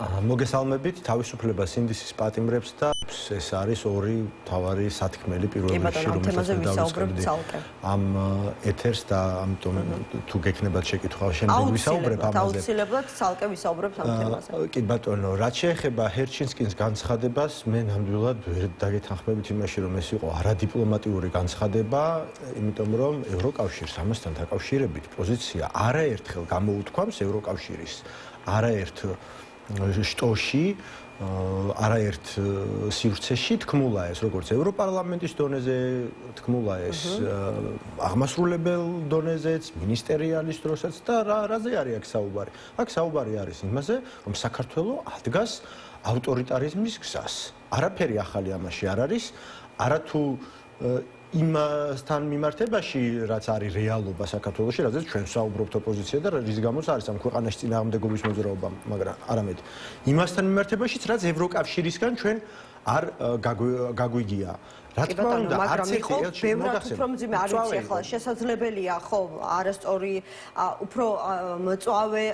მოგესალმებით თავისუფლებას ინდისის პატიმრებს და ეს არის ორი თავარი სათქმელი პირველ რიგში რომელსაც დავიწყებდი ამ ეთერს და ამიტომ თუ გექნებათ შეკითხვა შემდეგ ვისაუბრებ ამაზე. აუცილებლად ცალკე ვისაუბრებთ ამ თემაზე. კი ბატონო, რაც შეეხება ჰერჩინსკის განცხადებას, მე ნამდვილად ვერ დაგეთანხმებით იმაში, რომ ეს იყო არადიპლომატიური განცხადება, იმიტომ რომ ევროკავშირს ამასთან დაკავშირებით პოზიცია არაერთხელ გამოუთქვამს ევროკავშირის არაერთ შტოში არაერთ სივრცეში თქმულა ეს როგორც ევროპარლამენტის დონეზე თქმულა ეს აღმასრულებელ დონეზეც მინისტერიალის დროსაც და რაზე არის აქ საუბარი? აქ საუბარი არის იმაზე, რომ საქართველო ადგას ავტორიტარიზმის გზას. არაფერი ახალი ამაში არ არის, არათუ იმასთან მიმართებაში, რაც არის რეალობა საქართველოში, რაზეც ჩვენ საუბრობთ ოპოზიცია და რის გამოც არის ამ ქვეყანაში წინააღმდეგობის მოძრაობა, მაგრამ არამედ იმასთან მიმართებაშიც, რაც ევროკავშირისგან ჩვენ არ გაგვიგია. რა თქმა უნდა, არც ერთი ელჩი უფრო მძიმე არ ვიცი ახლა შესაძლებელია ხო არასწორი უფრო მწვავე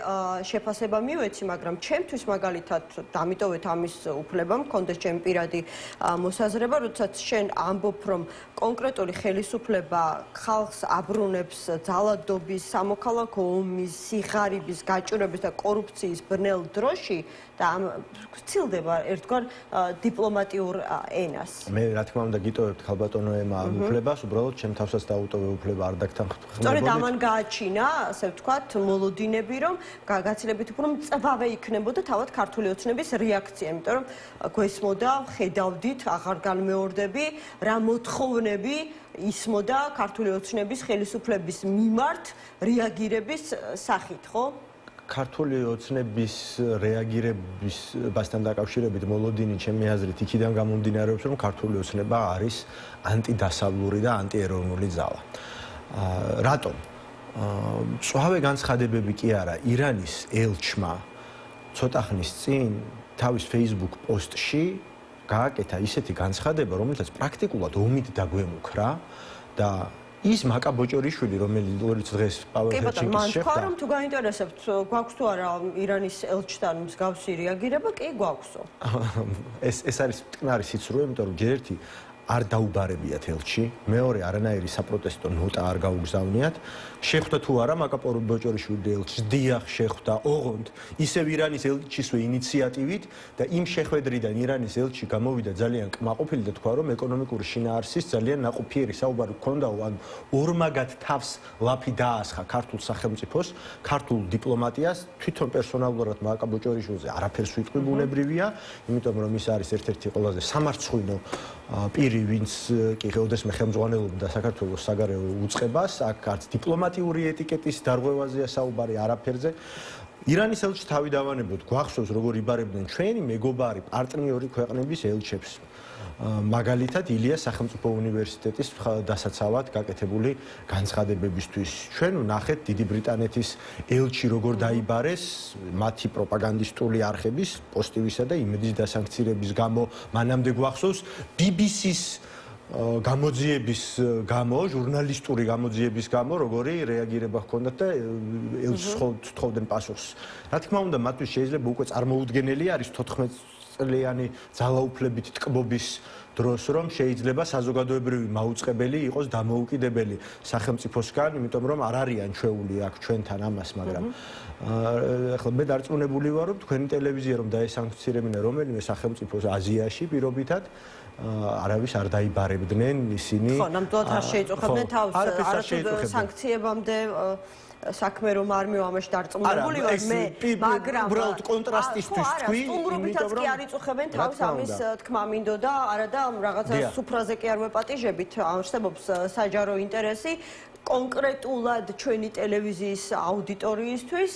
შეფასება მივეცი, მაგრამ ჩემთვის მაგალითად დამიტოვეთ ამის უფლება მქონდეს ჩემი პირადი მოსაზრება, როდესაც შენ ამბობ, რომ კონკრეტული ხელისუფლება ხალხს აბრუნებს ძალადობის, სამოქალაქო ომის, სიღარიბის, გაჭირვების და კორუფციის ბნელ დროში და ცილდება ერთგვარ დიპლომატიურ ენას. მე რა თქმა უნდა გიტოვებთ ხალბატონო ემა ამ უფლებას, უბრალოდ ჩემ თავსაც დაუტოვე უფლება არ დაგთანხმებოდი. სწორედ ამან გააჩინა, ასე ვთქვათ, მოლოდინები, რომ გაგაცილებით უფრო მწვავე იქნებოდა თავად ქართული ოცნების რეაქცია, იმიტომ რომ გვესმოდა, ხედავდით, აღარ განმეორდები, რა მოთხოვნები ისმოდა ქართული ოცნების ხელისუფლების მიმართ რეაგირების სახით, ხო? ქართული ოცნების რეაგირებასთან დაკავშირებით მოლოდინი ჩემი აზრით იქიდან გამომდინარეობს, რომ ქართული ოცნება არის ანტიდასავლური და ანტიეროვნული ძალა. რატომ? მწვავე განცხადებები კი არა, ირანის ელჩმა ცოტა ხნის წინ თავის Facebook პოსტში გააკეთა ისეთი განცხადება, რომელსაც პრაქტიკულად ომით დაგვემუქრა და ის მაკა ბოჭორიშვილი, რომელიც დღეს პაველ ჰერჩინკის შეხვდა. მან რომ თუ გაინტერესებთ, გვაქვს თუ არა ირანის ელჩთან მსგავსი რეაგირება? კი, გვაქვსო. ეს არის მტკნარი სიცრუე, იმიტომ რომ ერთი არ დაუბარებიათ ელჩი, მეორე არანაირი საპროტესტო ნოტა არ გაუგზავნიათ. შეხვდა თუ არა მაკა ბოჭორიშვილი ელჩს? დიახ, შეხვდა, ოღონდ ისევ ირანის ელჩისვე ინიციატივით და იმ შეხვედრიდან ირანის ელჩი გამოვიდა ძალიან კმაყოფილი და თქვა, რომ ეკონომიკური შინაარსის ძალიან ნაყოფიერი საუბარი ჰქონდაო, ან ორმაგად თავს ლაფი დაასხა ქართულ სახელმწიფოს, ქართულ დიპლომატიას, თვითონ პერსონალურად მაკა ბოჭორიშვილზე არაფერს ვიტყვი ბუნებრივია, იმიტომ რომ ის არის ერთ-ერთი ყველაზე სამარცხვინო პირი, ვინც კი ოდესმე ხელმძღვანელობდა საქართველოს საგარეო უწყებას, აქ არც დიპლომატიური ეტიკეტის დარღვევაზეა საუბარი, არაფერზე. ირანის ელჩს თავი დავანებოთ, გვახსოვს როგორ იბარებდნენ ჩვენი მეგობარი პარტნიორი ქვეყნების ელჩებს. მაგალითად ილიას სახელმწიფო უნივერსიტეტის დასაცავად გაკეთებული განცხადებებისთვის. ჩვენ ვნახეთ დიდი ბრიტანეთის ელჩი როგორ დაიბარეს მათი პროპაგანდისტული არხების პოსტივისა და იმედის დასანქცირების გამო, მანამდე გვახსოვს BBC-ს გამოძიების გამო, ჟურნალისტური გამოძიების გამო, როგორი რეაგირება ჰქონდათ და ელჩს თხოვდნენ პასუხს. რა თქმა უნდა, მათთვის შეიძლება უკვე წარმოუდგენელი არის 14 წლიანი ძალაუფლებით ტკბობის დროს, რომ შეიძლება საზოგადოებრივი მაუწყებელი იყოს დამოუკიდებელი სახელმწიფოსგან, იმიტომ რომ არ არიან ჩვეული აქ ჩვენთან ამას, მაგრამ ახლა მე დარწმუნებული ვარ, რომ თქვენი ტელევიზია რომ დაესანქცირებინა რომელიმე სახელმწიფოს აზიაში პირობითად არავის არ დაიბარებდნენ ისინი. ხო, ნამდვილად არ შეიწუხებდნენ თავს, არათუ სანქციებამდე საქმე რომ არ მივამაში დარწმუნებული ვარ მე, მაგრამ უბრალოდ კონტრასტისთვის თქვი, სტუმრობითაც კი არ იწუხებენ თავს, ამის თქმა მინდოდა, არა და რაღაცა სუფრაზე კი არ ვეპატიჟებით, არსებობს საჯარო ინტერესი კონკრეტულად ჩვენი ტელევიზიის აუდიტორიისთვის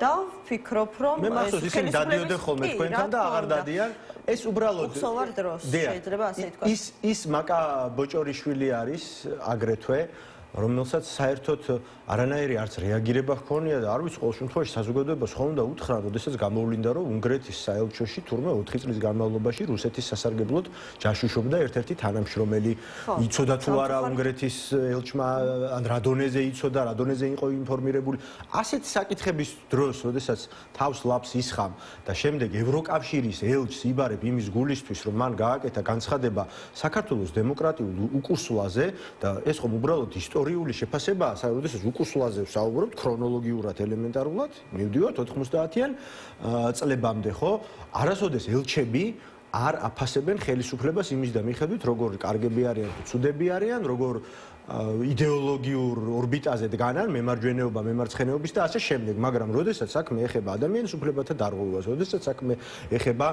და ვფიქრობ, რომ მე მახსოვს ისინი დადიოდნენ ხოლმე თქვენთან და აღარ დადიან. ეს უბრალოდ უხსოვარ დროს შეიძლება ასე თქვა. ის მაკა ბოჭორიშვილი არის აგრეთვე რომელსაც საერთოდ არანაირი არც რეაგირება ჰქონია და არ ვიცი ყოველ შემთხვევაში საზოგადოებას ხომ უნდა უთხრა, როდესაც გამოვლინდა, რომ უნგრეთის საელჩოში თურმე 4 წლის განმავლობაში რუსეთის სასარგებლოდ ჯაშუშობდა ერთ-ერთი თანამშრომელი. იცოდა თუ არა უნგრეთის ელჩმა, ან რა დონეზე იცოდა, რა დონეზე იყო ინფორმირებული. ასეთი საკითხების დროს, როდესაც თავს ლაპს ისხამ და შემდეგ ევროკავშირის ელჩს იბარებ იმის გულისთვის, რომ მან გააკეთა განცხადება საქართველოს დემოკრატიულ უკუსლაზე და ეს ხომ უბრალოდ ისტორიული შეფასებაა, როდესაც უკუსლაზე ვსაუბრობთ ქრონოლოგიურად, ელემენტარულად, მივდივართ 90-იან წლებამდე, ხო? არასოდეს ელჩები არ აფასებენ ხელისუფლებას იმის და მიხედვით, როგორ კარგები არიან თუ ცუდები არიან, როგორ იდეოლოგიურ ორბიტაზე დგანან მემარჯვენეობა მემარცხენეობის და ასე შემდეგ, მაგრამ როდესაც საქმე ეხება ადამიანის უფლებათა დარღვევას, როდესაც საქმე ეხება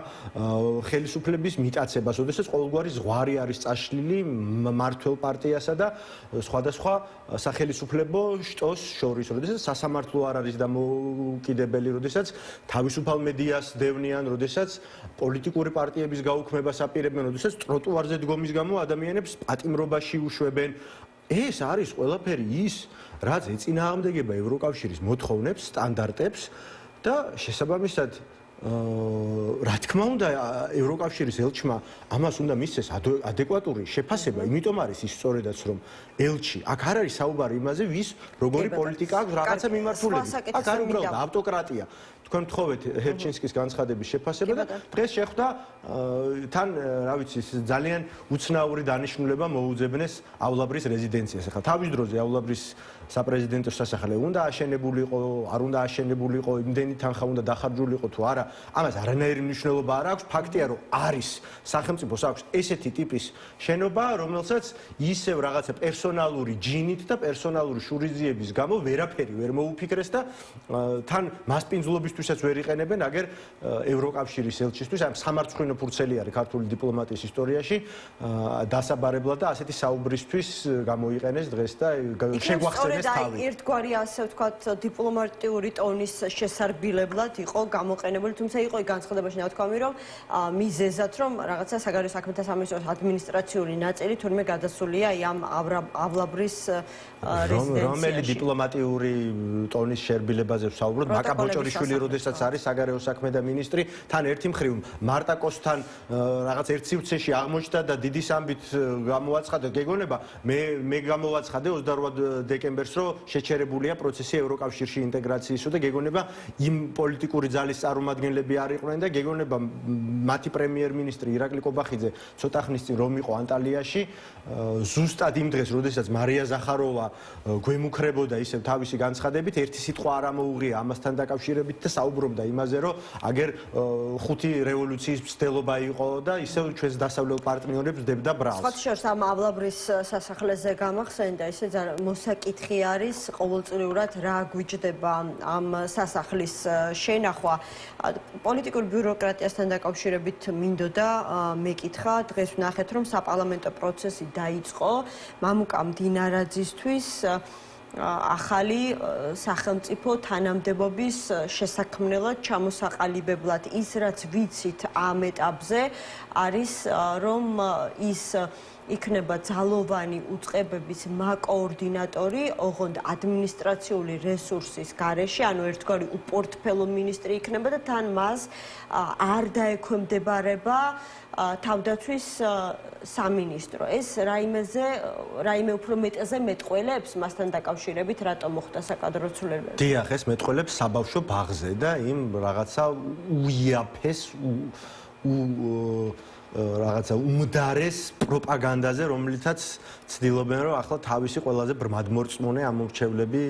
ხელისუფლების მიტაცებას, როდესაც ყოველგვარი ზღვარი არის წაშლილი მმართველ პარტიასა და სხვადასხვა სახელისუფლებო შტოს შორის, როდესაც სასამართლო არ არის დამოუკიდებელი, როდესაც თავისუფალ მედიას დევნიან, როდესაც პოლიტიკური პარტიების გაუქმებას აპირებენ, როდესაც ტროტუარზე დგომის გამო ადამიანებს პატიმრობაში უშვებენ. ეს არის ყველაფერი ის, რაც ეწინააღმდეგება ევროკავშირის მოთხოვნებს, სტანდარტებს და შესაბამისად რა თქმა უნდა ევროკავშირის ელჩმა ამას უნდა მისცეს ადეკვატური შეფასება, იმიტომ არის ის სწორედაც რომ ელჩი აქ არ არის საუბარი იმაზე, ვის როგორი პოლიტიკა აქვს რაღაცა მიმართულებით. აქ არის უბრალოდ ავტოკრატია. თქვენ მთხოვეთ ჰერჩინსკის განცხადების შეფასება და დღეს შეხვდა თან, რა ვიცი, ძალიან უცნაური დანიშნულება მოუძებნეს ავლაბრის რეზიდენციას. ახლა თავის დროზე ავლაბრის საპრეზიდენტო სასახლე უნდა აშენებულიყო, არ უნდა აშენებულიყო, იმდენი თანხა უნდა დახარჯულიყო თუ არა, ამას არანაირი მნიშვნელობა არ აქვს. ფაქტია, რომ არის სახელმწიფოს აქვს ესეთი ტიპის შენობა, რომელსაც ისევ რაღაცა პერსონალური ჯინით და პერსონალური შურიზიების გამო ვერაფერი ვერ მოუფიქრეს და თან მასპინძლობისთვისაც ვერ იყენებენ, აგერ ევროკავშირის ელჩისთვის, ამ სამარცხვინო ფურცელი არის ქართული დიპლომატიის ისტორიაში დასაბარებლად და ასეთი საუბრისთვის გამოიყენეს დღეს და შეგვახსენეს ერთგვარი ასე ვთქვათ დიპლომატიური ტონის შესარბილებლად იყო გამოყენებული, თუმცა იყო განცხადებაში ნათქვამი, რომ მიზეზად რომ რაღაცა საგარეო საქმეთა სამინისტროს ადმინისტრაციული ნაწილი თურმე გადასულია ამ ავლაბრის რეზიდენციაში. რომელი დიპლომატიური ტონის შერბილებაზე ვსაუბრობთ? მაკა ბოჭორიშვილი, როდესაც არის საგარეო საქმეთა მინისტრი, თან ერთი მხრივ მარტაკოსთან რაღაც ერთ სივრცეში აღმოჩნდა და დიდი სამბით გამოაცხადა, გეგონება, მე გამოვაცხადე 28 დეკემბერს, რომ შეჩერებულია პროცესი ევროკავშირში ინტეგრაციისო და გეგონება იმ პოლიტიკური ძალის წარმომადგენლები არ იყვნენ და გეგონება მათი პრემიერ-მინისტრი ირაკლი კობახიძე ცოტა ხნის წინ რომ იყო ანტალიაში, ზუსტად იმ დღეს, როდესაც მარია ზახაროვა გვემუქრებოდა ისევ თავისი განცხადებით, ერთი სიტყვა არ ამოუღია ამასთან დაკავშირებით და საუბრობდა იმაზე, რომ აგერ ხუთი რევოლუციის მცდელობა იყო და ისევ ჩვენს დასავლელ პარტნიორებს დებდა ბრალს. სხვათა შორის ამ ავლაბრის სასახლეზე გამახსენდა ისე მოსაკითხი არის ყოველწლიურად რა გვიჯდება ამ სასახლის შენახვა. პოლიტიკურ ბიუროკრატიასთან დაკავშირებით მინდოდა მეკითხა, დღეს ვნახეთ, რომ საპარლამენტო პროცესი დაიწყო მამუკა მდინარაძისთვის ახალი სახელმწიფო თანამდებობის შესაქმნელად ჩამოსაყალიბებლად. ის რაც ვიცით ამ ეტაპზე არის, რომ ის იქნება ძალოვანი უწყებების მაკოორდინატორი, ოღონდ ადმინისტრაციული რესურსის გარეშე, ანუ ერთგვარი უპორტფელო მინისტრი იქნება და თან მას არ დაექვემდებარება თავდაცვის სამინისტრო. ეს რაიმე უფრო მეტაზე მეტყველებს მასთან დაკავშირებით, რატომ მოხდა საკადრო ცვლილებები? დიახ, ეს მეტყველებს საბავშვო ბაღზე და იმ რაღაცა უიაფეს რაღაცა უმდარეს პროპაგანდაზე, რომლითაც ცდილობენ, რომ ახლა თავისი ყველაზე ბრმადმორწმუნე ამორჩევლები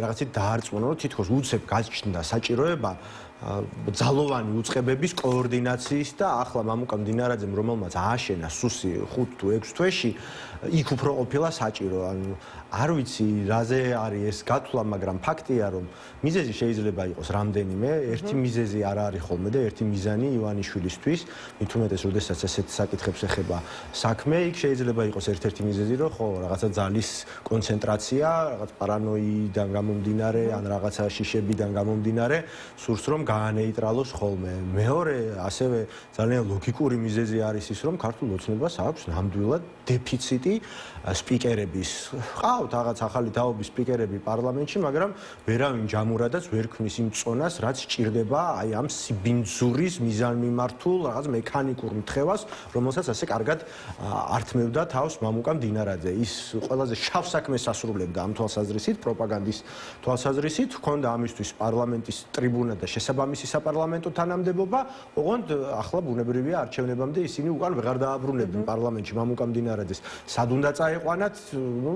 რაღაცით დაარწმუნონ, რომ თითქოს უცებ გაჩნდა საჭიროება ძალოვანი უწყებების კოორდინაციის და ახლა მამუკა მდინარაძემ, რომელმაც ააშენა სუსი 5 თუ 6 თვეში, იქ უფრო ყოფილა საჭირო. ანუ არ ვიცი, რაზე არის ეს გათვლა, მაგრამ ფაქტია, რომ მიზეზი შეიძლება იყოს რამდენიმე. ერთი მიზეზი არ არის ხოლმე და ერთი მიზანი ივანიშვილისთვის, მით უმეტეს, როდესაც ასეთ საკითხებს ეხება საქმე, იქ შეიძლება იყოს ერთ-ერთი მიზეზი, რომ ხო, რაღაცა ძალის კონცენტრაცია, რაღაც პარანოიდან გამომდინარე, ან რაღაცა შიშებიდან გამომდინარე, სურს რომ გაანეიტრალოს ხოლმე. მეორე, ასევე ძალიან ლოგიკური მიზეზი არის ის, რომ ქართულ ოცნებას აქვს ნამდვილად დეფიციტი სპიკერების. ყავთ რაღაც ახალი თაობის სპიკერები პარლამენტში, მაგრამ ვერავინ ჯამურადაც ვერ ქმნის იმ წონას, რაც სჭირდება აი ამ სიბინძურის მიზანმიმართულ რაღაც მექანიკურ მთხოვას, რომელსაც ასე კარგად ართმევდა თავს მამუკა მდინარაძე. ის ყველაზე შავ საქმეს ასრულებდა ამ თვალსაზრისით, პროპაგანდის თვალსაზრისით, ჰქონდა ამისთვის პარლამენტის ტრიბუნა და შესაბამისი საპარლამენტო თანამდებობა, ოღონდ ახლა ბუნებრივია არჩევნებამდე ისინი უკან ვეღარ დააბრუნებდნენ პარლამენტში მამუკა მდინარაძეს. სად უნდა წაეყვანათ,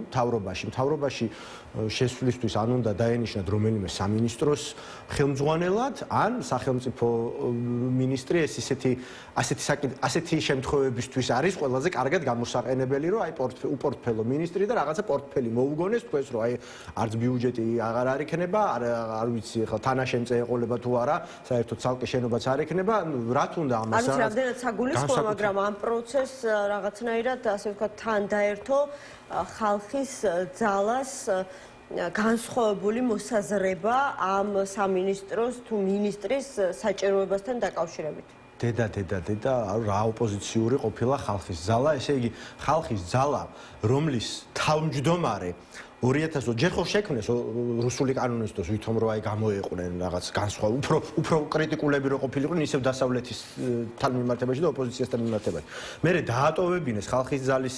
მთავრობაში. მთავრობაში შესვლისთვის ან უნდა დაენიშნათ რომელიმე სამინისტროს ხელმძღვანელად, ან სახელმწიფო მინისტრი ეს ასეთი შემთხვევებისთვის არის ყველაზე კარგად გამოსაყენებელი, რომ აი უპორტფელო მინისტრი და რაღაცა პორტფელი მოუგონეს, თქვენს რომ აი არც ბიუჯეტი აღარ არ იქნება, არ ვიცი ახლა თანაშემწე ეყოლება თუ არა, საერთოდ ცალკე შენობაც არ იქნება, რა თქმა უნდა ამას არის რამდენად საგულისხმოა, მაგრამ ამ პროცესს რაღაცნაირად ასე ვთქვათ თან დაერთო ხალხის ძალას განსხვავებული მოსაზრება ამ სამინისტროს თუ მინისტრის საჭიროებასთან დაკავშირებით. დედა რა ოპოზიციური ყოფილა ხალხის ძალა, ესე იგი ხალხის ძალა, რომლის თავმჯდომარე 2000 ჯერ ხო შექმნეს რუსული კანონისტოს ვითომ რომ აი გამოეყვნენ რაღაც უფრო კრიტიკულები რო ყოფილიყვნენ ისევ დასავლეთის თანმიმართებაში და ოპოზიციასთან მიმართებაში. მერე დაატოვებინეს ხალხის ძალის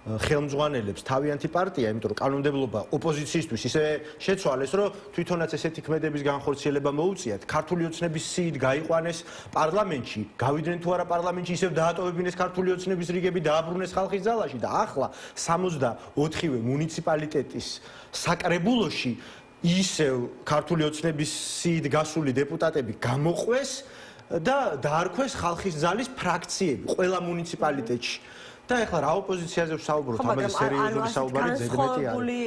ხელმძღვანელებს თავიანთი პარტია, იმიტომ რომ კანონმდებლობა ოპოზიციისთვის ისე შეცვალეს, რომ თვითონაც ესეთი ქმედების განხორციელება მოუწიათ. ქართული ოცნების სიით გაიყვანეს პარლამენტში, გავიდნენ თუ არა პარლამენტში, ისევ დაატოვებინეს ქართული ოცნების რიგები, დააბრუნეს ხალხის ძალაში და ახლა 64-ვე მუნიციპალიტეტის საკრებულოში ისევ ქართული ოცნების სიით გასული დეპუტატები გამოყვეს და დაარქვეს ხალხის ძალის ფრაქციები ყველა მუნიციპალიტეტში. და ეხლა რა ოპოზიციაზე ვსაუბრობთ, ამაზე სერიოზული საუბარი ზედმეტი არის. განსხვავებული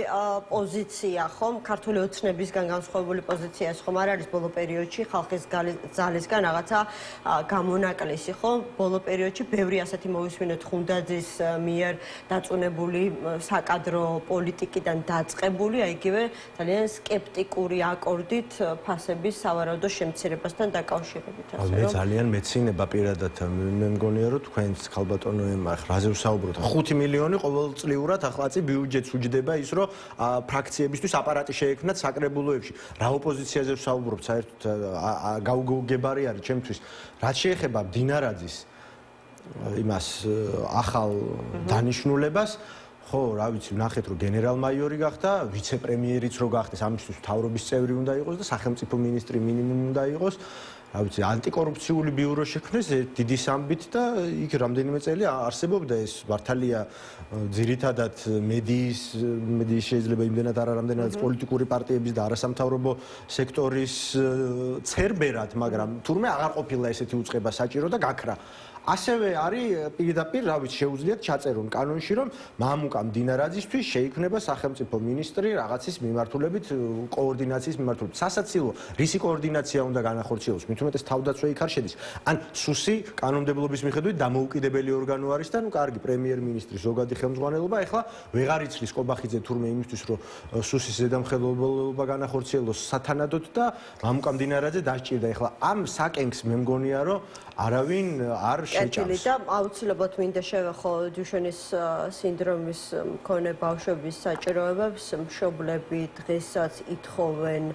პოზიცია ხომ, ქართული ოცნებისგან განსხვავებული პოზიცია ხომ არ არის ბოლო პერიოდში ხალხის ძალისგან რაღაცა გამონაკლისი ხომ? ბოლო პერიოდში ბევრი ასეთი მოვისმინეთ ხუნდაძის მიერ დაწუნებული საკადრო პოლიტიკიდან დაწყებული, აი იგივე ძალიან სკეპტიკური აკორდით ფასების სავარაუდო შემცირებასთან დაკავშირებით. მე ძალიან მეცინება პირადად მე მგონია რომ თქვენს ქალბატონო ემარ რაზე ვსაუბრობთ 5 მილიონი ყოველწლიურად ახლა წი ბიუჯეტს უჯდება ის რომ ფრაქციებისთვის აპარატი შეექმნათ საკრებულოებში რა ოპოზიციაზე ვსაუბრობთ საერთოდ გაუგებარი არის ჩემთვის რაც შეეხება მდინარაძის იმას ახალ დანიშნულებას ხო რა ვიცი ვნახეთ რომ გენერალ-მაიორი გახდა ვიცე-პრემიერიც რო გახდეს ამისთვის მთავრობის წევრი უნდა იყოს და სახელმწიფო მინისტრი მინიმუმ უნდა იყოს რა ვიცი ანტიკორუფციული ბიურო შექმნეს დიდი სამბით და იქ რამდენიმე წელი არსებობდა ეს მართალია ძირითადად მედიის შეიძლება იმდენად არა რამდენადაც პოლიტიკური პარტიების და არასამთავრობო სექტორის ცერბერად მაგრამ თურმე აღარ ყოფილა ესეთი უწყება საჭირო და გაქრა ასევე არის პირდაპირ რა ვიცი შეუძლიათ ჩაწერონ კანონში რომ მამუკა მდინარაძისთვის შეიქმნება სახელმწიფო მინისტრი რაღაცის მიმართულებით კოორდინაციის მიმართულებით სასაცილო რისი კოორდინაცია უნდა განახორციელოს მით უმეტეს თავდაცვა იქ არ შედის ან სუსი კანონმდებლობის მიხედვით დამოუკიდებელი ორგანო არის და ნუ კარგი პრემიერ-მინისტრის ზოგადი ხელმძღვანელობა ეხლა ვეღარ იცლის ყობახიძე თურმე იმისთვის რომ სუსის ზედამხედველობა განახორციელოს სათანადოდ და მამუკა მდინარაძე დასჭირდა ეხლა ამ საკენკს მე მგონია რომ არავინ არ შეჭამს და აუცილებლად მინდა შევეხო დუშენის სინდრომის მქონე ბავშვების საჭიროებებს მშობლები დღესაც ითხოვენ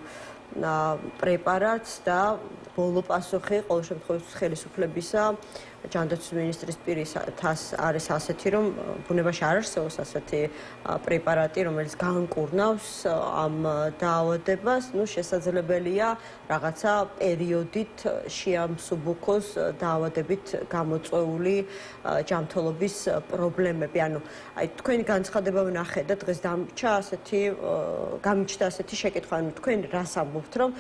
პრეპარატს და ბოლო პასუხი ყოველ შემთხვევაში ხელისუფლებისა ჯანდაცვის მინისტრის პირის არის ასეთი რომ ბუნებაში არ არსებობს ასეთი პრეპარატი რომელიც განკურნავს ამ დაავადებას ნუ შესაძლებელია რაღაცა პერიოდით შეამსუბუქოს დაავადებით გამოწვეული ჯანმრთელობის პრობლემები ანუ აი თქვენი განცხადება ვნახე და დღეს გამიჩნდა ასეთი შეკითხვა ანუ თქვენ რას ამბობთ რომ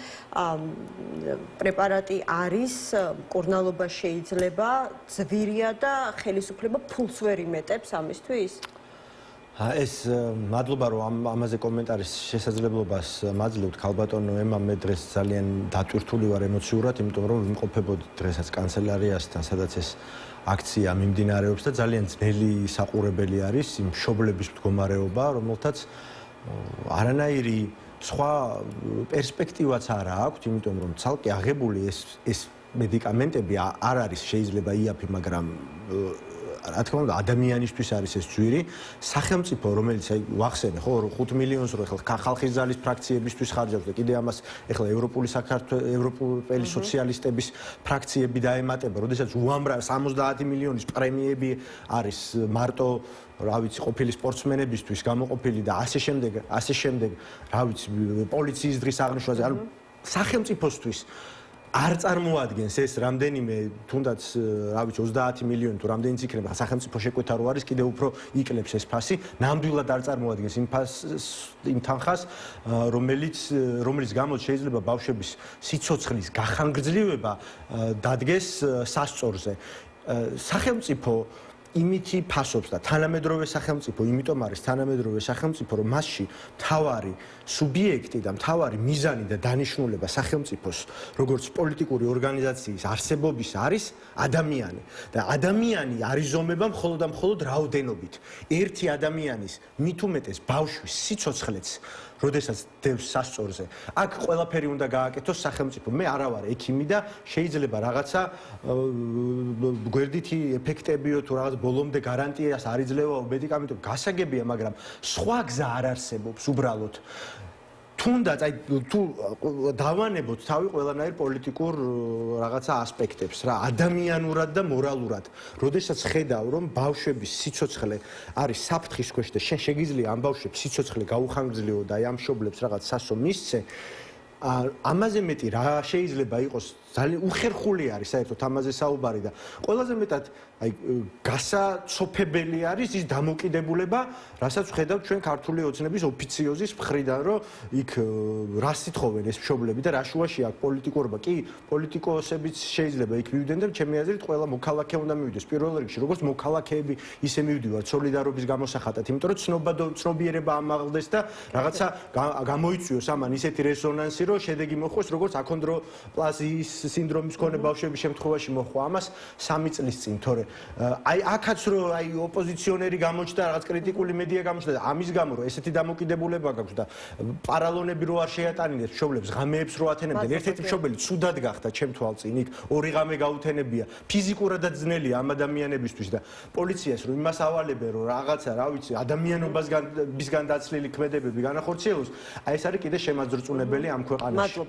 პრეპარატი არის მკურნალობა შეიძლება ძვირია და ხელისუფლება ფულს ვერ იმეტებს ამისთვის? ეს მადლობა რომ ამაზე კომენტარის შესაძლებლობას მაძლევთ ქალბატონო ემა მე დღეს ძალიან დატვირთული ვარ ემოციურად იმიტომ რომ ვიმყოფებოდი დღესაც კანცელარიასთან სადაც ეს აქცია მიმდინარეობს და ძალიან ძნელი საყურებელი არის იმ მშობლების მდგომარეობა რომელთაც არანაირი სხვა პერსპექტივაც არ აქვს, იმიტომ რომ ცალკე აღებული ეს მედიკამენტები არ არის შეიძლება იაფი, მაგრამ რა თქმა უნდა ადამიანისთვის არის ეს ძვირი, სახელმწიფო რომელიც აი ვახსენე ხო 5 მილიონს რო ახლა ხალხის ძალის ფრაქციებისთვის ხარჯავს და კიდე ამას ახლა ევროპული სოციალისტების ფრაქციები დაემატება, როდესაც უამრავ 70 მილიონის პრემიები არის მარტო რა ვიცი ყოფილი სპორტსმენებისთვის გამოყოფილი და ასე შემდეგ რა ვიცი პოლიციის დღის აღნიშვნაზე ანუ სახელმწიფოსთვის არ წარმოადგენს ეს რამდენიმე თუნდაც რა ვიცი 30 მილიონი თუ რამდენიც იქნება სახელმწიფო შეკვეთა რო არის კიდევ უფრო იკლებს ეს ფასი ნამდვილად არ წარმოადგენს იმ თანხას რომელიც გამოც შეიძლება ბავშვების სიცოცხლის გახანგრძლივება დადგეს სასწორზე სახელმწიფო იმითი ფასობს და თანამედროვე სახელმწიფო იმიტომ არის თანამედროვე სახელმწიფო რომ მასში მთავარი სუბიექტი და მთავარი მიზანი და დანიშნულება სახელმწიფოს როგორც პოლიტიკური ორგანიზაციის არსებობის არის ადამიანი და ადამიანი არიზომება მხოლოდ და მხოლოდ რაოდენობით ერთი ადამიანის მით უმეტეს ბავშვის სიცოცხლეც როდესაც დევს სასწორზე აქ ყველაფერი უნდა გააკეთოს სახელმწიფო მე არა ვარ ექიმი და შეიძლება რაღაცა გვერდითი ეფექტებიო თუ რაღაც ბოლომდე გარანტიას არ იძლევა მედიკამენტები გასაგებია მაგრამ სხვა გზა არ არსებობს უბრალოდ თუნდაც აი თუ დავანებოთ თავი ყველანაირ პოლიტიკურ რაღაცა ასპექტებს რა ადამიანურად და მორალურად როდესაც ხედავ რომ ბავშვების სიცოცხლე არის საფრთხის ქვეშ და შენ შეგიძლია ამ ბავშვებს სიცოცხლე გაუხანგრძლივო და აი ამ მშობლებს რაღაც სასო მისცე ამაზე მეტი რა შეიძლება იყოს ძალიან უხერხული არის საერთოდ ამაზე საუბარი და ყველაზე მეტად აი გასაცოფებელი არის ის დამოკიდებულება რასაც ვხედავთ ჩვენ ქართული ოცნების ოფიციოზის მხრიდან რომ იქ რა სიტყვენ ეს მშობლები და რა შუაში აქვს პოლიტიკურობა კი პოლიტიკოსებიც შეიძლება იქ მივიდნენ და ჩემი აზრით ყველა მოქალაქე უნდა მივიდეს პირველ რიგში როგორც მოქალაქეები ისე მივდივართ სოლიდარობის გამოსახატად იმიტომ რომ ცნობიერება ამაღლდეს და რაღაცა გამოიწვიოს ამან ისეთი რეზონანსი რომ შედეგი მოხდეს როგორც აქონდროპლაზიის სინდრომის მქონე ბავშვების შემთხვევაში მოხდა ამას 3 წლის წინ თორე აი აქაც რო აი ოპოზიციონერი გამოჩნდა რაღაც კრიტიკული მედია გამოჩნდა და ამის გამო რომ ესეთი დამოკიდებულება გაქვს და პარალონები რო არ შეატანინეს მშობლებს ღამეებს რო ათენებდნენ ერთ-ერთი მშობელი ცუდად გახდა ჩემ თვალწინ იქ ორი ღამე გაუთენებია ფიზიკურადაც ძნელია ამ ადამიანებისთვის და პოლიციას რომ იმას ავალებენ რომ რაღაცა რა ვიცი ადამიანობისგან დაცლილი ქმედებები განახორციელოს აი ეს არის კიდე შემაძრწუნებელი ამ ქვეყანაში